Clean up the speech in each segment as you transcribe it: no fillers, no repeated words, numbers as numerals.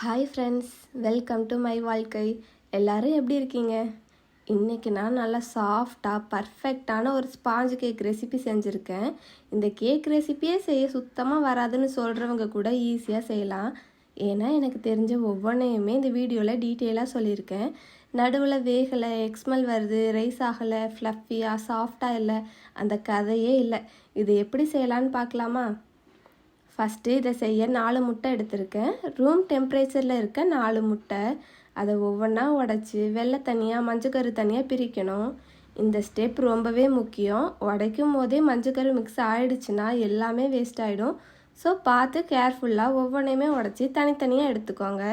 Hi friends, welcome to my வாழ்க்கை. எல்லோரும் எப்படி இருக்கீங்க? இன்றைக்கி நான் நல்லா சாஃப்டாக பர்ஃபெக்டான ஒரு ஸ்பாஞ்சு கேக் ரெசிபி செஞ்சுருக்கேன். இந்த கேக் ரெசிப்பியே செய்ய சுத்தமாக வராதுன்னு சொல்கிறவங்க கூட ஈஸியாக செய்யலாம். ஏன்னா எனக்கு தெரிஞ்ச ஒவ்வொன்றையுமே இந்த வீடியோவில் டீட்டெயிலாக சொல்லியிருக்கேன். நடுவில் வேகலை, எக்ஸ்மெல் வருது, ரைஸ் ஆகலை, ஃப்ளஃபியாக சாஃப்டாக இல்லை, அந்த கதையே இல்லை. இது எப்படி செய்யலான்னு பார்க்கலாமா? ஃபஸ்ட்டு இதை செய்ய 4 முட்டை எடுத்திருக்கேன். ரூம் டெம்பரேச்சரில் இருக்க 4 முட்டை. அதை ஒவ்வொன்றா உடச்சி வெள்ளை தனியாக மஞ்சக்கரு தனியாக பிரிக்கணும். இந்த ஸ்டெப் ரொம்பவே முக்கியம். உடைக்கும் போதே மஞ்சக்கரு மிக்ஸ் ஆகிடுச்சுன்னா எல்லாமே வேஸ்ட் ஆகிடும். ஸோ பார்த்து கேர்ஃபுல்லாக ஒவ்வொன்றையுமே உடச்சி தனித்தனியாக எடுத்துக்கோங்க.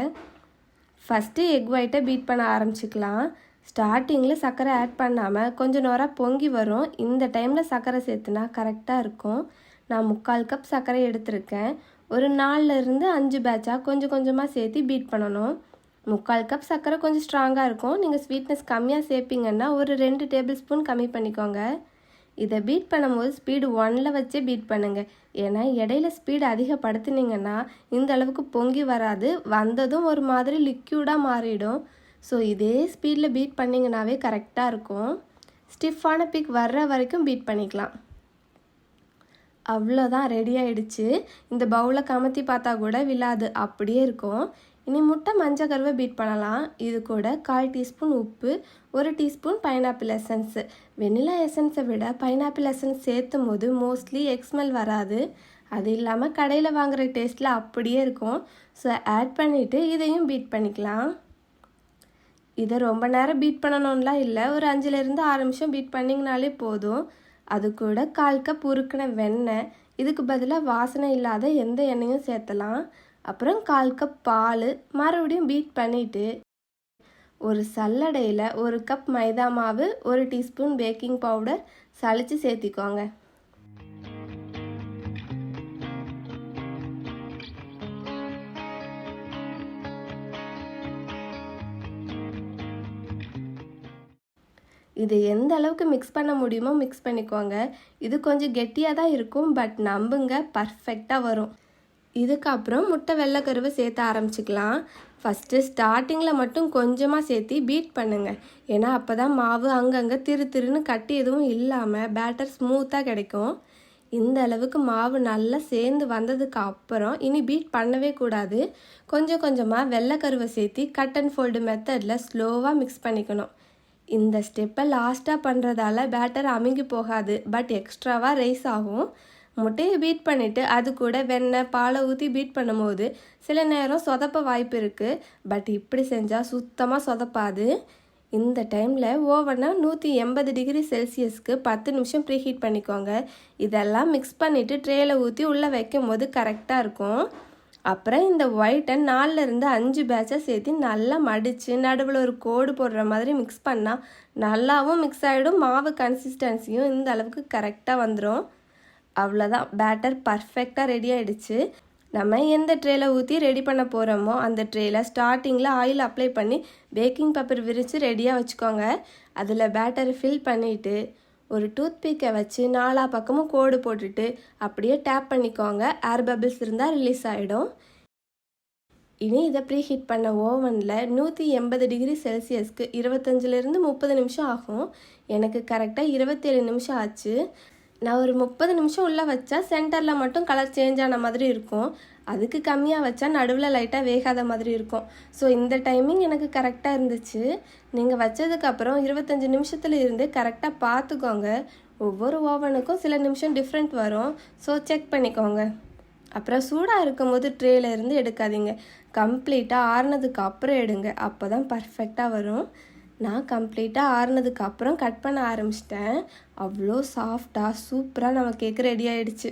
ஃபஸ்ட்டு எக் ஒயிட்டை பீட் பண்ண ஆரம்பிச்சிக்கலாம். ஸ்டார்டிங்கில் சர்க்கரை ஆட் பண்ணாமல் கொஞ்சம் நேரம் பொங்கி வரும். இந்த டைமில் சர்க்கரை சேர்த்துனா கரெக்டாக இருக்கும். நான் 3/4 கப் சர்க்கரை எடுத்திருக்கேன். ஒரு 4லேருந்து 5 பேட்சாக கொஞ்சம் கொஞ்சமாக சேர்த்து பீட் பண்ணணும். 3/4 கப் சர்க்கரை கொஞ்சம் ஸ்ட்ராங்காக இருக்கும். நீங்கள் ஸ்வீட்னஸ் கம்மியாக சேர்ப்பீங்கன்னா ஒரு 2 டேபிள் ஸ்பூன் கம்மி பண்ணிக்கோங்க. இதை பீட் பண்ணும்போது ஸ்பீடு 1ல் வச்சே பீட் பண்ணுங்கள். ஏன்னா இடையில ஸ்பீடு அதிகப்படுத்தினீங்கன்னா இந்த அளவுக்கு பொங்கி வராது. வந்ததும் ஒரு மாதிரி லிக்யூடாக மாறிடும். ஸோ இதே ஸ்பீடில் பீட் பண்ணிங்கனாவே கரெக்டாக இருக்கும். ஸ்டிஃபான பிக் வர்ற வரைக்கும் பீட் பண்ணிக்கலாம். அவ்வளோதான், ரெடி ஆகிடுச்சு. இந்த பவுலை கமத்தி பார்த்தா கூட விழாது, அப்படியே இருக்கும். இனி முட்டை மஞ்சள் கருவை பீட் பண்ணலாம். இது கூட 1/4 டீஸ்பூன் உப்பு, 1 டீஸ்பூன் பைனாப்பிள் எசன்ஸு. வெனிலா எசன்ஸை விட பைனாப்பிள் எசன்ஸ் சேர்த்தும் போது மோஸ்ட்லி எக்ஸ்மெல் வராது. அது இல்லாமல் கடையில் வாங்குகிற டேஸ்ட்டில் அப்படியே இருக்கும். ஸோ ஆட் பண்ணிவிட்டு இதையும் பீட் பண்ணிக்கலாம். இதை ரொம்ப நேரம் பீட் பண்ணணும்லாம் இல்லை, ஒரு 5லேருந்து 6 நிமிஷம் பீட் பண்ணிங்கனாலே போதும். அது கூட 1/4 கப் உருக்கின வெண்ணெய், இதுக்கு பதிலாக வாசனை இல்லாத எந்த எண்ணெயும் சேர்த்தலாம். அப்புறம் 1/4 கப் பால் மறுபடியும் பீட் பண்ணிவிட்டு ஒரு சல்லடையில் 1 கப் மைதா மாவு, 1 டீஸ்பூன் பேக்கிங் பவுடர் சளிச்சு சேர்த்திக்கோங்க. இது எந்த அளவுக்கு மிக்ஸ் பண்ண முடியுமோ மிக்ஸ் பண்ணிக்கோங்க. இது கொஞ்சம் கெட்டியாக தான் இருக்கும், பட் நம்புங்க பர்ஃபெக்டாக வரும். இதுக்கப்புறம் முட்டை வெள்ளைக்கருவை சேர்த்த ஆரம்பிச்சிக்கலாம். ஃபஸ்ட்டு ஸ்டார்டிங்கில் மட்டும் கொஞ்சமாக சேர்த்து பீட் பண்ணுங்கள். ஏன்னா அப்போ தான் மாவு அங்கங்கே திருன்னு கட்டி எதுவும் இல்லாமல் பேட்டர் ஸ்மூத்தாக கிடைக்கும். இந்த அளவுக்கு மாவு நல்லா சேர்ந்து வந்ததுக்கு அப்புறம் இனி பீட் பண்ணவே கூடாது. கொஞ்சம் கொஞ்சமாக வெள்ளைக்கருவை சேர்த்து கட் அண்ட் ஃபோல்டு மெத்தடில் ஸ்லோவாக மிக்ஸ் பண்ணிக்கணும். இந்த ஸ்டெப்பை லாஸ்ட்டாக பண்ணுறதால பேட்டர் அமுங்கி போகாது, பட் எக்ஸ்ட்ராவாக ரைஸ் ஆகும். முட்டையை பீட் பண்ணிவிட்டு அது கூட வெண்ணெய் பாலை ஊற்றி பீட் பண்ணும்போது சில நேரம் சொதப்ப வாய்ப்பு இருக்குது. பட் இப்படி செஞ்சால் சுத்தமாக சொதப்பாது. இந்த டைமில் ஓவனை 180 டிகிரி செல்சியஸ்க்கு 10 நிமிஷம் ப்ரீஹீட் பண்ணிக்கோங்க. இதெல்லாம் மிக்ஸ் பண்ணிவிட்டு ட்ரேயில் ஊற்றி உள்ளே வைக்கும் போது கரெக்டாக இருக்கும். அப்புறம் இந்த ஒயிட்டை 4லேருந்து 5 பேட்சாக சேர்த்து நல்லா மடித்து நடுவில் ஒரு கோடு போடுற மாதிரி மிக்ஸ் பண்ணால் நல்லாவும் மிக்ஸ் ஆகிடும். மாவு கன்சிஸ்டன்சியும் இந்த அளவுக்கு கரெக்டாக வந்துடும். அவ்வளோதான், பேட்டர் பர்ஃபெக்டாக ரெடி ஆகிடுச்சு. நம்ம எந்த ட்ரேயில் ஊற்றி ரெடி பண்ண போகிறோமோ அந்த ட்ரேயில் ஸ்டார்டிங்கில் ஆயில் அப்ளை பண்ணி பேக்கிங் பேப்பர் விரித்து ரெடியாக வச்சுக்கோங்க. அதில் பேட்டரை ஃபில் பண்ணிவிட்டு ஒரு டூத்பிக்கை வச்சு 4 பக்கமும் கோடு போட்டுட்டு அப்படியே டேப் பண்ணிக்கோங்க. ஏர் பபிள்ஸ் இருந்தால் ரிலீஸ் ஆகிடும். இனி இதை ப்ரீஹீட் பண்ண ஓவனில் 180 டிகிரி செல்சியஸ்க்கு 25லேருந்து 30 நிமிஷம் ஆகும். எனக்கு கரெக்டாக 27 நிமிஷம் ஆச்சு. நான் ஒரு 30 நிமிஷம் உள்ளே வச்சா சென்டரில் மட்டும் கலர் சேஞ்ச் ஆன மாதிரி இருக்கும். அதுக்கு கம்மியாக வச்சா நடுவில் லைட்டாக வேகாத மாதிரி இருக்கும். ஸோ இந்த டைமிங் எனக்கு கரெக்டாக இருந்துச்சு. நீங்கள் வச்சதுக்கப்புறம் 25 நிமிஷத்தில் இருந்து கரெக்டாக பார்த்துக்கோங்க. ஒவ்வொரு ஓவனுக்கும் சில நிமிஷம் டிஃப்ரெண்ட் வரும். ஸோ செக் பண்ணிக்கோங்க. அப்புறம் சூடாக இருக்கும் போது ட்ரேயில் இருந்து எடுக்காதீங்க. கம்ப்ளீட்டாக ஆறுனதுக்கு அப்புறம் எடுங்க. அப்போ தான் பர்ஃபெக்டாக வரும். நான் கம்ப்ளீட்டாக ஆறுனதுக்கு அப்புறம் கட் பண்ண ஆரம்பிச்சிட்டேன். அவ்வளோ சாஃப்டாக சூப்பராக நம்ம கேக் ரெடி ஆகிடுச்சு.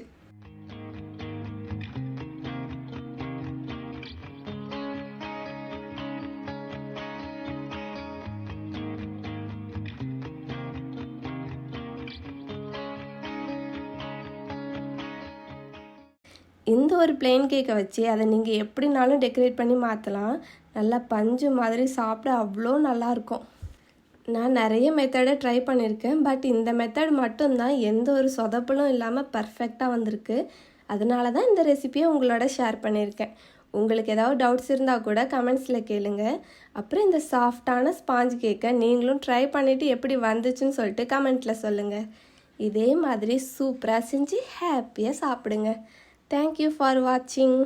இந்த ஒரு பிளெயின் கேக்கை வச்சு அதை நீங்கள் எப்படினாலும் டெக்கரேட் பண்ணி மாற்றலாம். நல்லா பஞ்சு மாதிரி சாப்பிட அவ்வளோ நல்லாயிருக்கும். நான் நிறைய மெத்தடை ட்ரை பண்ணியிருக்கேன், பட் இந்த மெத்தட் மட்டும்தான் எந்த ஒரு சொதப்பலும் இல்லாமல் பர்ஃபெக்டாக வந்திருக்கு. அதனால தான் இந்த ரெசிபியை உங்களோட ஷேர் பண்ணியிருக்கேன். உங்களுக்கு ஏதாவது டவுட்ஸ் இருந்தால் கூட கமெண்ட்ஸில் கேளுங்க. அப்புறம் இந்த சாஃப்டான ஸ்பாஞ்ச் கேக்கை நீங்களும் ட்ரை பண்ணிவிட்டு எப்படி வந்துச்சுன்னு சொல்லிட்டு கமெண்ட்டில் சொல்லுங்கள். இதே மாதிரி சூப்பராக செஞ்சு ஹாப்பியாக சாப்பிடுங்க. தேங்க்யூ ஃபார் வாட்சிங்.